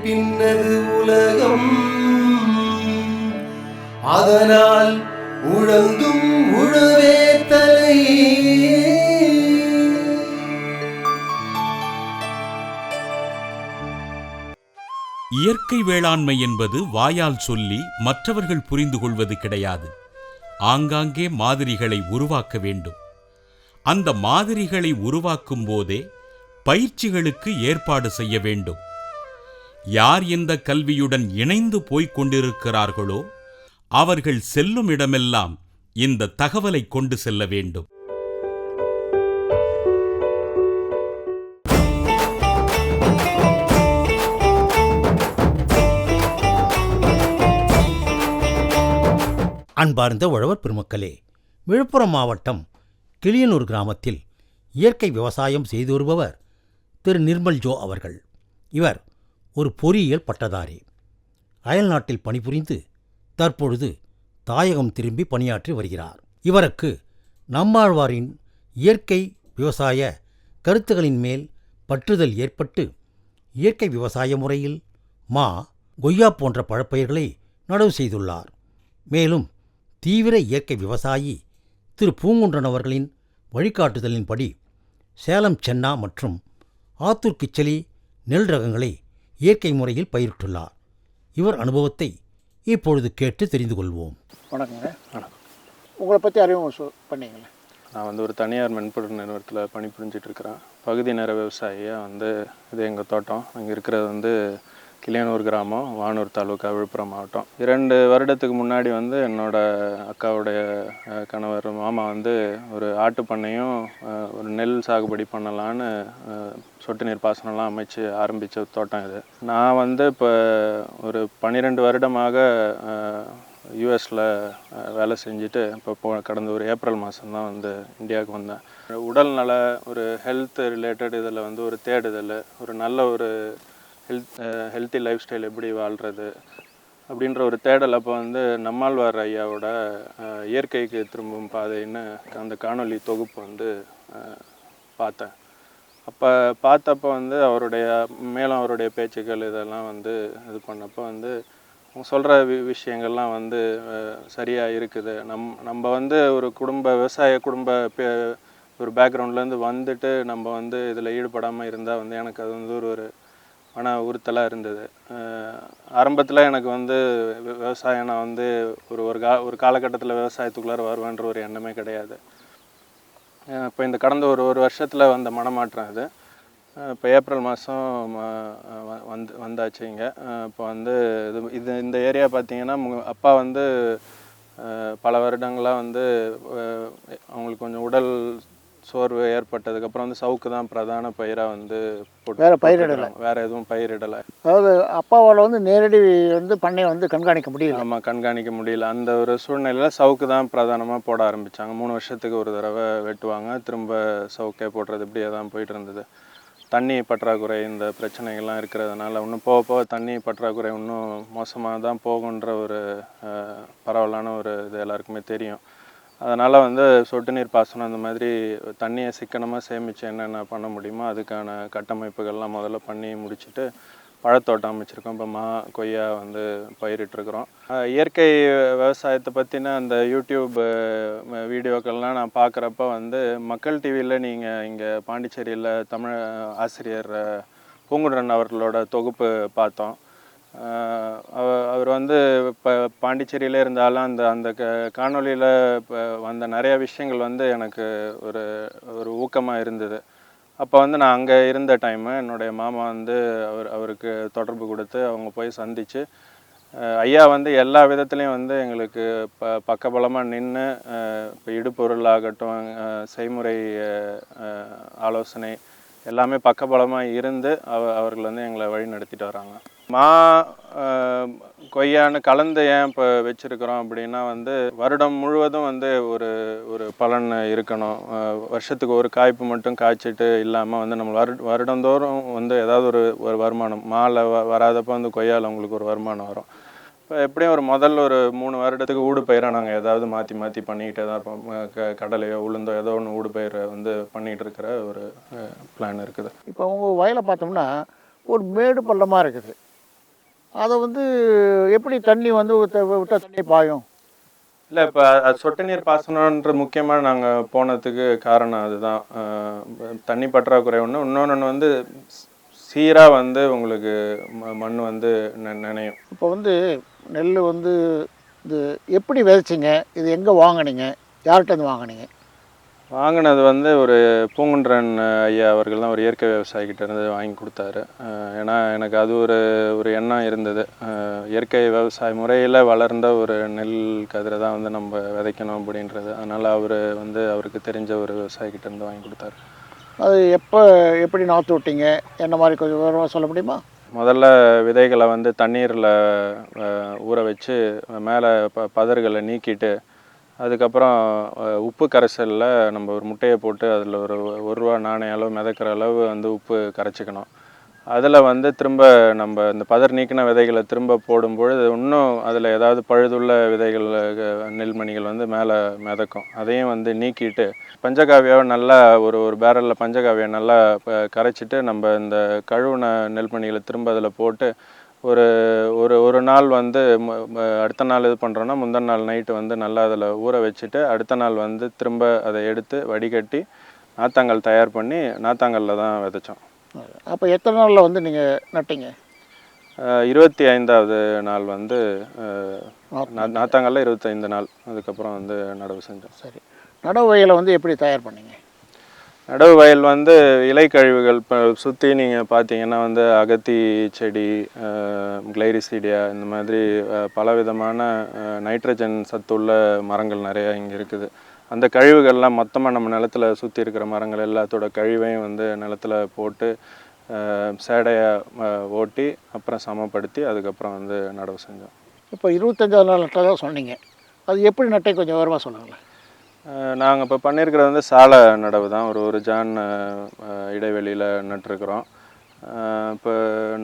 பின்னது உலகம், அதனால் உழந்தும் உழவே தலை. இயற்கை வேளாண்மை என்பது வாயால் சொல்லி மற்றவர்கள் புரிந்து கொள்வது கிடையாது. ஆங்காங்கே மாதிரிகளை உருவாக்க வேண்டும். அந்த மாதிரிகளை உருவாக்கும் போதே பயிற்சிகளுக்கு ஏற்பாடு செய்ய வேண்டும். யார் இந்த கல்வியுடன் இணைந்து போய்க் கொண்டிருக்கிறார்களோ அவர்கள் செல்லும் இடமெல்லாம் இந்த தகவலை கொண்டு செல்ல வேண்டும். அன்பார்ந்த உழவர் பெருமக்களே, விழுப்புரம் மாவட்டம் கிளியனூர் கிராமத்தில் இயற்கை விவசாயம் செய்து வருபவர் திரு நிர்மல் ஜோ அவர்கள். இவர் ஒரு பொறியியல் பட்டதாரி. அயல்நாட்டில் பணிபுரிந்து தற்பொழுது தாயகம் திரும்பி பணியாற்றி வருகிறார். இவருக்கு நம்மாழ்வாரின் இயற்கை விவசாய கருத்துகளின் மேல் பற்றுதல் ஏற்பட்டு இயற்கை விவசாய முறையில் மா, கொய்யா போன்ற பழப்பயிர்களை நடவு செய்துள்ளார். மேலும் தீவிர இயற்கை விவசாயி திரு பூங்குன்றன் அவர்களின் வழிகாட்டுதலின்படி சேலம் சென்னா மற்றும் ஆத்தூர் கிச்சலி நெல் ரகங்களை இயற்கை முறையில் பயிரிட்டுள்ளார். இவர் அனுபவத்தை இப்பொழுது கேட்டு தெரிந்து கொள்வோம். வணக்கங்க. உங்களை பற்றி அறிமுகம் பண்ணீங்களே. நான் ஒரு தனியார் மென்பொருள் நிறுவனத்தில் பணிபுரிஞ்சிட்டு இருக்கிறேன். பகுதி நேர விவசாயியாக இது எங்கள் தோட்டம். அங்கே இருக்கிறது கிளியனூர் கிராமம், வானூர் தாலுக்கா, விழுப்புரம் மாவட்டம். 2 வருடத்துக்கு முன்னாடி என்னோட அக்காவுடைய கணவர் மாமா ஒரு ஆட்டு பண்ணையும் ஒரு நெல் சாகுபடி பண்ணலான்னு சொட்டு நீர் பாசனம்லாம் அமைச்சு ஆரம்பித்த தோட்டம் இது. நான் இப்போ ஒரு 12 வருடமாக யூஎஸில் வேலை செஞ்சுட்டு இப்போ கடந்த ஒரு ஏப்ரல் மாதம்தான் இந்தியாவுக்கு வந்தேன். உடல் நல ஒரு ஹெல்த் ரிலேட்டட் இதில் ஒரு தேடுதல், ஒரு நல்ல ஒரு ஹெல்த்தி லைஃப் ஸ்டைல் எப்படி வாழ்கிறது அப்படின்ற ஒரு தேடல். அப்போ நம்மாழ்வார் ஐயாவோட இயற்கைக்கு திரும்பும் பாதைன்னு அந்த காணொலி தொகுப்பு பார்த்தேன். அப்போ பார்த்தப்போ அவருடைய மேலும் அவருடைய பேச்சுக்கள் இதெல்லாம் இது பண்ணப்போ அவங்க சொல்கிற விஷயங்கள்லாம் சரியாக இருக்குது. நம்ம ஒரு விவசாய குடும்ப ஒரு பேக்ரவுண்ட்லேருந்து வந்துட்டு நம்ம இதில் ஈடுபடாமல் இருந்தால் எனக்கு அது ஒரு மன உறுத்தலாக இருந்தது. ஆரம்பத்தில் எனக்கு விவசாயம் நான் ஒரு காலகட்டத்தில் விவசாயத்துக்குள்ளார வருவேன்ற ஒரு எண்ணமே கிடையாது. இப்போ இந்த கடந்த ஒரு வருஷத்தில் வந்த மனமாற்றம் இது. இப்போ ஏப்ரல் மாதம் வந்தாச்சு இங்கே. இப்போ இந்த ஏரியா பார்த்திங்கன்னா அப்பா பல வருடங்களாக அவங்களுக்கு கொஞ்சம் உடல் சோர்வு ஏற்பட்டதுக்கப்புறம் சவுக்கு தான் பிரதான பயிராக வேறு பயிரிடலை, வேறு எதுவும் பயிரிடலை. அதாவது அப்பாவால் நேரடி பண்ணை கண்காணிக்க முடியல. ஆமாம், கண்காணிக்க முடியல. அந்த ஒரு சூழ்நிலையில் சவுக்கு தான் பிரதானமாக போட ஆரம்பித்தாங்க. 3 வருஷத்துக்கு ஒரு தடவை வெட்டுவாங்க, திரும்ப சவுக்கே போடுறது, இப்படியே தான் போயிட்டு இருந்தது. தண்ணி பற்றாக்குறை இந்த பிரச்சனைகள்லாம் இருக்கிறதுனால இன்னும் போக போக தண்ணி பற்றாக்குறை இன்னும் மோசமாக தான் போகுன்ற ஒரு பரவலான ஒரு இது எல்லாருக்குமே தெரியும். அதனால் சொட்டு நீர் பாசனம் அந்த மாதிரி தண்ணியை சிக்கனமாக சேமித்து என்னென்ன பண்ண முடியுமோ அதுக்கான கட்டமைப்புகள்லாம் முதல்ல பண்ணி முடிச்சுட்டு பழத்தோட்டம் அமைச்சிருக்கோம். இப்போ மா, கொய்யா பயிரிட்டுருக்குறோம். இயற்கை விவசாயத்தை பற்றின அந்த யூடியூப் வீடியோக்கள்லாம் நான் பார்க்குறப்ப மக்கள் டிவியில் நீங்கள் இங்கே பாண்டிச்சேரியில் தமிழ் ஆசிரியர் பூங்குன்றன் அவர்களோட தொகுப்பு பார்த்தோம். அவர் இப்போ பாண்டிச்சேரியிலே இருந்தாலும் அந்த காணொலியில் வந்த நிறையா விஷயங்கள் எனக்கு ஒரு ஊக்கமாக இருந்தது. அப்போ நான் அங்கே இருந்த டைமு என்னுடைய மாமா அவருக்கு தொடர்பு கொடுத்து அவங்க போய் சந்தித்து ஐயா எல்லா விதத்துலேயும் எங்களுக்கு பக்கபலமாக நின்று இப்போ இடுபொருள் ஆகட்டும், செய்முறை ஆலோசனை எல்லாமே பக்கபலமாக இருந்து அவர்கள் எங்களை வழி நடத்திட்டு வராங்க. மா, கொய்யான்னு கலந்து ஏன் இப்போ வச்சுருக்கிறோம் அப்படின்னா வருடம் முழுவதும் ஒரு ஒரு பலன் இருக்கணும். வருஷத்துக்கு ஒரு காய்ப்பு மட்டும் காய்ச்சிட்டு இல்லாமல் நம்ம வருடந்தோறும் ஏதாவது ஒரு வருமானம். மாலை வராதப்போ கொய்யாவில் உங்களுக்கு ஒரு வருமானம் வரும். இப்போ எப்படியும் முதல் ஒரு 3 வருடத்துக்கு ஊடு பயிராக நாங்கள் ஏதாவது மாற்றி மாற்றி பண்ணிக்கிட்டே தான் இருப்போம். கடலையோ உளுந்தோ ஏதோ ஒன்று ஊடு பயிரை பண்ணிகிட்டு இருக்கிற ஒரு பிளான் இருக்குது. இப்போ உங்கள் வயலை பார்த்தோம்னா ஒரு மேடு பள்ளமாக இருக்குது. அதை வந்து எப்படி தண்ணி வந்து விட்ட தண்ணி பாயும்? இல்லை, இப்போ அது சொட்டு நீர் பாசனம்ன்ற முக்கியமாக நாங்கள் போனதுக்கு காரணம் அதுதான். தண்ணி பற்றாக்குறை ஒன்று, இன்னொன்று வந்து சீராக வந்து உங்களுக்கு மண் வந்து நனையும். இப்போ வந்து நெல் வந்து இது எப்படி விதைச்சிங்க? இது எங்கே வாங்கினீங்க? யார்கிட்டேருந்து வாங்கினீங்க? வாங்கினது வந்து ஒரு பூங்குன்றன் ஐயா அவர்கள் தான், ஒரு இயற்கை விவசாயிகிட்ட இருந்து வாங்கி கொடுத்தாரு. ஏன்னா எனக்கு அது ஒரு எண்ணம் இருந்தது. இயற்கை விவசாய முறையில் வளர்ந்த ஒரு நெல் கதிரை தான் வந்து நம்ம விதைக்கணும் அப்படின்றது. அதனால் அவருக்கு தெரிஞ்ச ஒரு விவசாயிகிட்ட இருந்து வாங்கி கொடுத்தாரு. அது எப்படி நாற்று விட்டீங்க? என்ன மாதிரி கொஞ்சம் விவரமாக சொல்ல முடியுமா? முதல்ல விதைகளை வந்து தண்ணீரில் ஊற வச்சு மேலே பதறுகளை நீக்கிட்டு, அதுக்கப்புறம் உப்பு கரைசலில் நம்ம ஒரு முட்டையை போட்டு அதில் ஒரு ரூபா நாணய அளவு மிதக்கிற அளவு வந்து உப்பு கரைச்சிக்கணும். அதில் வந்து திரும்ப நம்ம இந்த பதர் நீக்கின விதைகளை திரும்ப போடும்பொழுது இன்னும் அதில் ஏதாவது பழுதுள்ள விதைகள் நெல்மணிகள் வந்து மேலே மிதக்கும். அதையும் வந்து நீக்கிட்டு பஞ்சகாவியாவை நல்லா ஒரு பேரலில் பஞ்சகாவியை நல்லா கரைச்சிட்டு நம்ம இந்த கழுவுன நெல்மணிகளை திரும்ப அதில் போட்டு ஒரு ஒரு ஒரு நாள் வந்து அடுத்த நாள் இது பண்ணுறோன்னா முந்தின நாள் நைட்டு வந்து நல்லா அதில் ஊற வச்சுட்டு அடுத்த நாள் வந்து திரும்ப அதை எடுத்து வடிகட்டி நாத்தாங்கல் தயார் பண்ணி நாத்தாங்கல்ல தான் விதைச்சோம். அப்போ எத்தனை நாளில் வந்து நீங்கள் நட்டீங்க? 25வது நாள் வந்து நாத்தாங்கல்ல 25 நாள், அதுக்கப்புறம் வந்து நடவு செஞ்சோம். சரி, நடவு வயலை வந்து எப்படி தயார் பண்ணீங்க? நடவு வயல் வந்து இலைக்கழிவுகள் இப்போ சுற்றி நீங்கள் பார்த்தீங்கன்னா வந்து அகத்தி செடி, கிளைரிசீடியா, இந்த மாதிரி பலவிதமான நைட்ரஜன் சத்துள்ள மரங்கள் நிறையா இங்கே இருக்குது. அந்த கழிவுகள்லாம் மொத்தமாக நம்ம நிலத்தில் சுற்றி இருக்கிற மரங்கள் எல்லாத்தோட கழிவையும் வந்து நிலத்தில் போட்டு சேடையை ஓட்டி அப்புறம் சமப்படுத்தி அதுக்கப்புறம் வந்து நடவு செஞ்சோம். இப்போ 25வது நாள் நட்டதாக சொன்னீங்க, அது எப்படி நட்டை கொஞ்சம் விவரமாக சொல்லுங்களேன். நாங்கள் இப்போ பண்ணியிருக்கிறது வந்து சாலை நடவு தான். ஒரு ஜான் இடைவெளியில் நட்டுருக்குறோம். இப்போ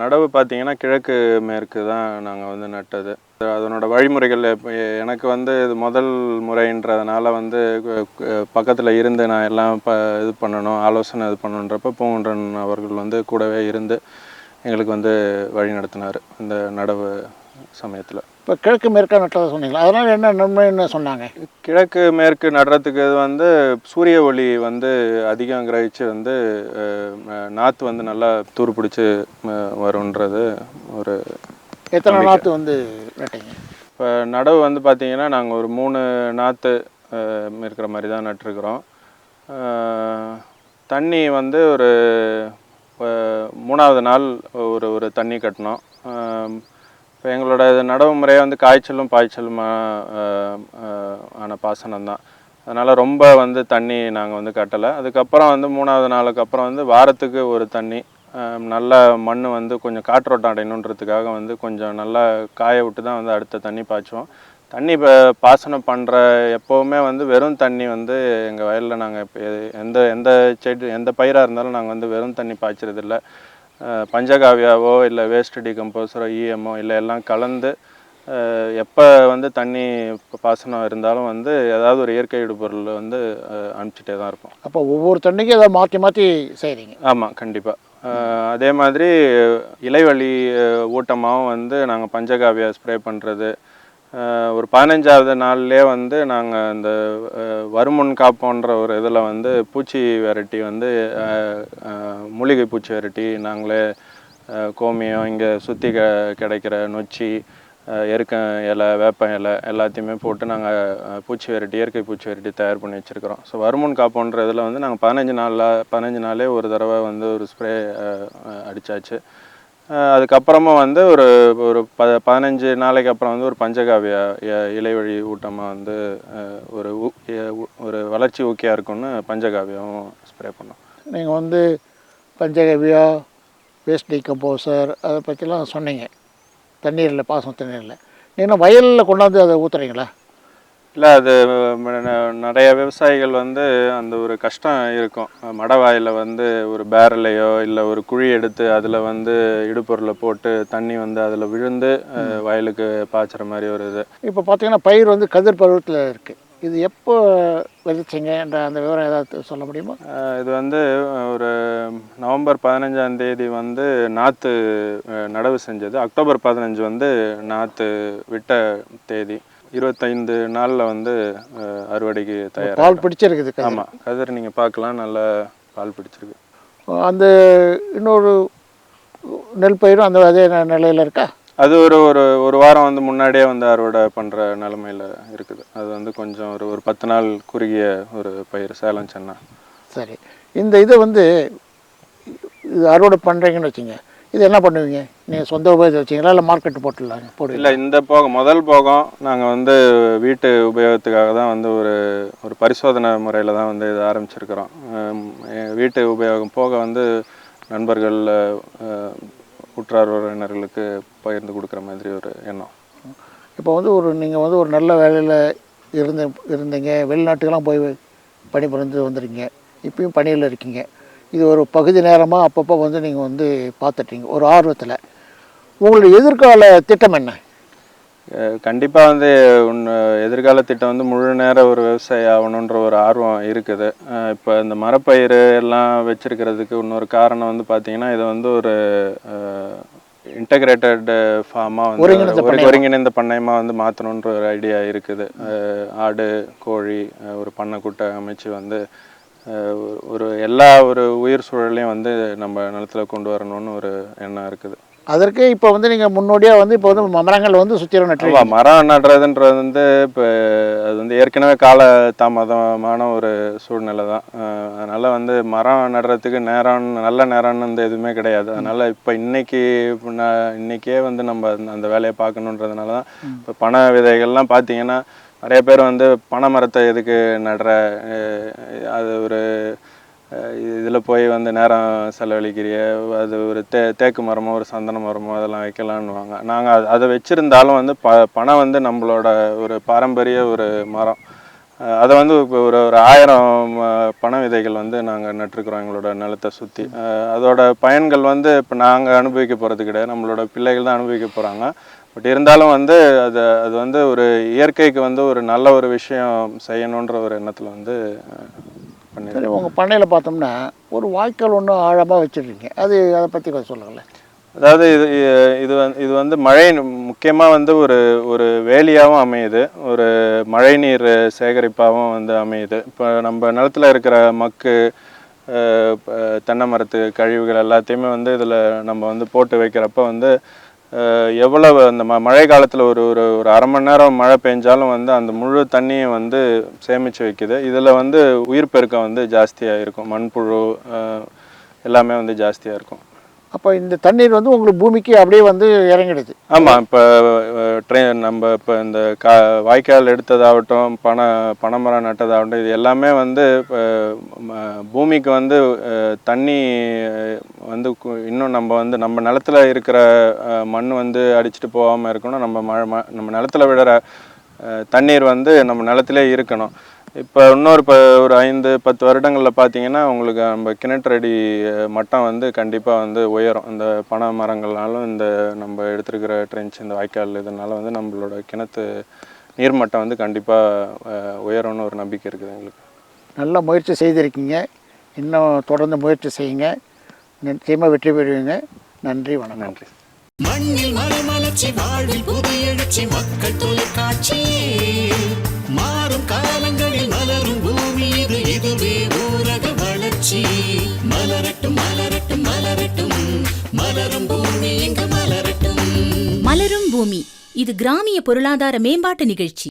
நடவு பார்த்திங்கன்னா கிழக்கு மேற்கு தான் நாங்கள் வந்து நட்டது. அதனோட வழிமுறைகள் இப்போ எனக்கு வந்து இது முதல் முறைன்றதுனால வந்து பக்கத்தில் இருந்து நான் எல்லாம் இது பண்ணணும், ஆலோசனை இது பண்ணணுன்றப்ப பூங்குன்றன் அவர்கள் வந்து கூடவே இருந்து எங்களுக்கு வந்து வழி நடத்தினார் இந்த நடவு சமயத்தில். இப்போ கிழக்கு மேற்காக நட்டதாக சொன்னீங்களா, அதனால் என்ன நன்மைன்னு சொன்னாங்க? கிழக்கு மேற்கு நடுறதுக்கு வந்து சூரிய ஒளி வந்து அதிகம் கிரகிச்சு வந்து நாற்று வந்து நல்லா தூர் பிடிச்சி வருன்றது ஒரு. எத்தனை நாற்று வந்து நட்டீங்க? இப்போ நடவு வந்து பார்த்திங்கன்னா நாங்கள் ஒரு 3 நாற்று இருக்கிற மாதிரி தான் நட்டுருக்குறோம். தண்ணி வந்து ஒரு 3வது நாள் ஒரு தண்ணி கட்டினோம். இப்போ எங்களோட நடவு முறையை வந்து காய்ச்சலும் பாய்ச்சலும் ஆன பாசனம் தான். அதனால் ரொம்ப வந்து தண்ணி நாங்கள் வந்து கட்டலை. அதுக்கப்புறம் வந்து 3வது நாளுக்கு அப்புறம் வந்து வாரத்துக்கு ஒரு தண்ணி, நல்லா மண் வந்து கொஞ்சம் காற்றோட்டம் அடையணுன்றதுக்காக வந்து கொஞ்சம் நல்லா காய விட்டு தான் வந்து அடுத்த தண்ணி பாய்ச்சுவோம். தண்ணி இப்போ பாசனம் பண்ணுற எப்போவுமே வந்து வெறும் தண்ணி வந்து எங்கள் வயலில் நாங்கள் இப்போ எந்த செடி எந்த பயிராக இருந்தாலும் நாங்கள் வந்து வெறும் தண்ணி பாய்ச்சறதில்லை. பஞ்சகாவியாவோ இல்லை வேஸ்ட் டிகம்போசரோ இஎம்ஓ இல்லை எல்லாம் கலந்து எப்போ வந்து தண்ணி பாசனம் இருந்தாலும் வந்து ஏதாவது ஒரு இயற்கை இடுபொருள் வந்து அனுப்பிச்சிட்டே தான் இருப்போம். அப்போ ஒவ்வொரு தண்ணிக்கும் ஏதாவது மாற்றி மாற்றி செய்கிறீங்க? ஆமாம், கண்டிப்பாக. அதே மாதிரி இலைவழி ஊட்டமாகவும் வந்து நாங்கள் பஞ்சகாவியா ஸ்ப்ரே பண்ணுறது. ஒரு 15வது நாள்லேயே வந்து நாங்கள் இந்த வருமுன் காப்போன்ற ஒரு இதில் வந்து பூச்சி வெரைட்டி வந்து மூலிகை பூச்சி வெரைட்டி நாங்களே கோமியம் இங்கே சுற்றி கிடைக்கிற நொச்சி, எருக்க இலை, வேப்ப இலை எல்லாத்தையுமே போட்டு நாங்கள் இயற்கை பூச்சி வெரைட்டி தயார் பண்ணி வச்சுருக்கிறோம். ஸோ வருமுன் காப்போன்ற இதில் வந்து நாங்கள் 15 நாளே ஒரு தடவை வந்து ஒரு ஸ்ப்ரே அடித்தாச்சு. அதுக்கப்புறமா வந்து ஒரு 15 நாளைக்கு அப்புறம் வந்து ஒரு பஞ்சகாவியா இலைவழி ஊட்டமாக வந்து ஒரு வளர்ச்சி ஊக்கியாக இருக்குன்னு பஞ்சகாவியாவும் ஸ்ப்ரே பண்ணோம். நீங்கள் வந்து பஞ்சகாவியா, வேஸ்ட் டிகம்போசர் அதை பற்றிலாம் சொன்னீங்க. தண்ணீரில் பாசனம் தண்ணீரில் நீங்கள் வயலில் கொண்டாந்து அதை ஊற்றுறீங்களா? இல்லை, அது நிறைய விவசாயிகள் வந்து அந்த ஒரு கஷ்டம் இருக்கும். மடவாயில் வந்து ஒரு பேரலையோ இல்லை ஒரு குழி எடுத்து அதில் வந்து இடுபொருளை போட்டு தண்ணி வந்து அதில் விழுந்து வயலுக்கு பாய்ச்சுற மாதிரி ஒரு இது. இப்போ பார்த்தீங்கன்னா பயிர் வந்து கதிர் பருவத்தில் இருக்குது. இது எப்போ விதைச்சிங்கன்ற அந்த விவரம் ஏதாவது சொல்ல முடியுமா? இது வந்து ஒரு நவம்பர் 15ஆம் தேதி வந்து நாற்று நடவு செஞ்சது. அக்டோபர் 15 வந்து நாற்று விட்ட தேதி. 25 நாளில் வந்து அறுவடைக்கு தயார். பால் பிடிச்சிருக்குது. ஆமாம், கதிர் நீங்கள் பார்க்கலாம், நல்லா பால் பிடிச்சிருக்கு. அந்த இன்னொரு நெல் பயிரும் அந்த அதே நிலையில் இருக்கா? அது ஒரு வாரம் வந்து முன்னாடியே வந்து அறுவடை பண்ணுற நிலமையில் இருக்குது. அது வந்து கொஞ்சம் ஒரு 10 நாள் குறுகிய ஒரு பயிர், சேலம் சென்னா. சரி, இந்த இதை வந்து இது அறுவடை பண்ணுறீங்கன்னு வச்சுங்க, இது என்ன பண்ணுவீங்க? நீங்கள் சொந்த உபயோகத்தை வச்சிங்களா இல்லை மார்க்கெட்டு போட்டுடலாம்? இல்லை, இந்த முதல் போகம் நாங்கள் வந்து வீட்டு உபயோகத்துக்காக தான் வந்து ஒரு பரிசோதனை முறையில் தான் வந்து இது ஆரம்பிச்சிருக்கிறோம். வீட்டு உபயோகம் போக வந்து நண்பர்கள், உற்றார் உறவினர்களுக்கு பகிர்ந்து கொடுக்குற மாதிரி ஒரு எண்ணம். இப்போ வந்து நீங்கள் வந்து ஒரு நல்ல வேலையில் இருந்தீங்க, வெளிநாட்டுக்கெல்லாம் போய் பணிபுரிந்து வந்துடுங்க, இப்பயும் பணியில் இருக்கீங்க. இது ஒரு பகுதி நேரமாக அப்பப்போ வந்து நீங்கள் வந்து பார்த்துட்டீங்க ஒரு ஆர்வத்தில். உங்களுடைய எதிர்கால திட்டம் என்ன? கண்டிப்பாக வந்து எதிர்கால திட்டம் வந்து முழு நேர ஒரு விவசாயி ஆகணுன்ற ஒரு ஆர்வம் இருக்குது. இப்போ இந்த மரப்பயிர் எல்லாம் வச்சுருக்கிறதுக்கு இன்னொரு காரணம் வந்து பார்த்திங்கன்னா, இதை வந்து ஒரு இன்டகிரேட்டட் ஃபார்மாக வந்து ஒருங்கிணைந்த பண்ணையமாக வந்து மாற்றணுன்ற ஒரு ஐடியா இருக்குது. ஆடு, கோழி, ஒரு பண்ணைக்கூட்டை அமைச்சு வந்து எல்லா உயிர் சூழலையும் வந்து நம்ம நிலத்தில் கொண்டு வரணும்னு ஒரு எண்ணம் இருக்குது. அதற்கு இப்போ வந்து நீங்கள் முன்னோடியாக வந்து இப்போ வந்து மரங்கள் வந்து சுற்றிலும் நட்டுருவா. மரம் நடுறதுன்றது வந்து இப்போ அது வந்து ஏற்கனவே கால தாமதமான ஒரு சூழ்நிலை தான். அதனால் வந்து மரம் நடுறதுக்கு நல்ல நேரம்னு வந்து எதுவுமே கிடையாது. அதனால் இப்போ இன்றைக்கே வந்து நம்ம அந்த வேலையை பார்க்கணுன்றதுனால தான் இப்போ பனை விதைகள்லாம் பார்த்தீங்கன்னா நிறைய பேர் வந்து பனை மரத்தை எதுக்கு நடுற, அது இதில் போய் வந்து நேரம் செலவழிக்கிறிய, அது ஒரு தேக்கு மரமோ ஒரு சந்தன மரமோ அதெல்லாம் வைக்கலான்னுவாங்க. நாங்கள் அதை வச்சுருந்தாலும் வந்து பனை வந்து நம்மளோட ஒரு பாரம்பரிய ஒரு மரம். அதை வந்து இப்போ ஒரு 1000 பனை விதைகள் வந்து நாங்கள் நட்டுருக்குறோம் எங்களோட நிலத்தை சுற்றி. அதோட பயன்கள் வந்து இப்போ நாங்கள் அனுபவிக்க போகிறது கிடையாது, நம்மளோட பிள்ளைகள் தான் அனுபவிக்க போகிறாங்க. பட் இருந்தாலும் வந்து அது வந்து ஒரு இயற்கைக்கு வந்து ஒரு நல்ல ஒரு விஷயம் செய்யணுன்ற ஒரு எண்ணத்தில் வந்து சரி, உங்கள் பண்ணையில் பார்த்தோம்னா ஒரு வாய்க்கால் ஒன்று ஆழமாக வச்சுருக்கீங்க, அதை பற்றி கொஞ்சம் சொல்லுங்களேன். அதாவது இது வந்து மழை முக்கியமாக வந்து ஒரு வேலியாகவும் அமையுது, ஒரு மழை நீர் சேகரிப்பாகவும் வந்து அமையுது. இப்போ நம்ம நிலத்தில் இருக்கிற மக்கு, தென்னை மரத்து கழிவுகள் எல்லாத்தையுமே வந்து இதில் நம்ம வந்து போட்டு வைக்கிறப்ப வந்து எவ்வளவு அந்த மழை காலத்தில் ஒரு அரை மணி நேரம் மழை பெஞ்சாலும் வந்து அந்த முழு தண்ணியை வந்து சேமித்து வைக்குது. இதில் வந்து உயிர் பெருக்கம் வந்து ஜாஸ்தியாக இருக்கும், மண்புழு எல்லாமே வந்து ஜாஸ்தியாக இருக்கும். அப்போ இந்த தண்ணீர் வந்து உங்களுக்கு பூமிக்கு அப்படியே வந்து இறங்கிடுது. ஆமாம், இப்போ நம்ம இப்போ இந்த வாய்க்கால் எடுத்ததாகட்டும், பனைமரம் நட்டதாகட்டும், இது எல்லாமே வந்து இப்போ பூமிக்கு வந்து தண்ணி வந்து இன்னும் நம்ம நிலத்துல இருக்கிற மண் வந்து அடிச்சுட்டு போகாமல் இருக்கணும். நம்ம நிலத்துல விடுற தண்ணீர் வந்து நம்ம நிலத்திலே இருக்கணும். இப்போ ஒரு 5-10 வருடங்களில் பார்த்தீங்கன்னா உங்களுக்கு நம்ம கிணற்றடி மட்டம் வந்து கண்டிப்பாக வந்து உயரும். இந்த பனை மரங்கள்னாலும் இந்த நம்ம எடுத்துருக்கிற ட்ரென்ச், இந்த வாய்க்கால் இதனால வந்து நம்மளோட கிணத்து நீர்மட்டம் வந்து கண்டிப்பாக உயரும்னு ஒரு நம்பிக்கை இருக்குது எங்களுக்கு. நல்ல முயற்சி செய்திருக்கீங்க, இன்னும் தொடர்ந்து முயற்சி செய்யுங்க, நிச்சயமாக வெற்றி பெறுவீங்க. நன்றி, வணக்கம். நன்றி. மண்ணில் மறுமலர்ச்சி, வாழ்வில் புது எழுச்சி, மக்கள் தொலைக்காட்சி. மாறும் காலங்களில் மலரும் பூமி இது, இதுவே ஊரக வளர்ச்சி. மலரட்டும் மலரட்டும் மலரட்டும், மலரும் பூமி இங்கு மலரட்டும். மலரும் பூமி, இது கிராமிய பொருளாதார மேம்பாட்டு நிகழ்ச்சி.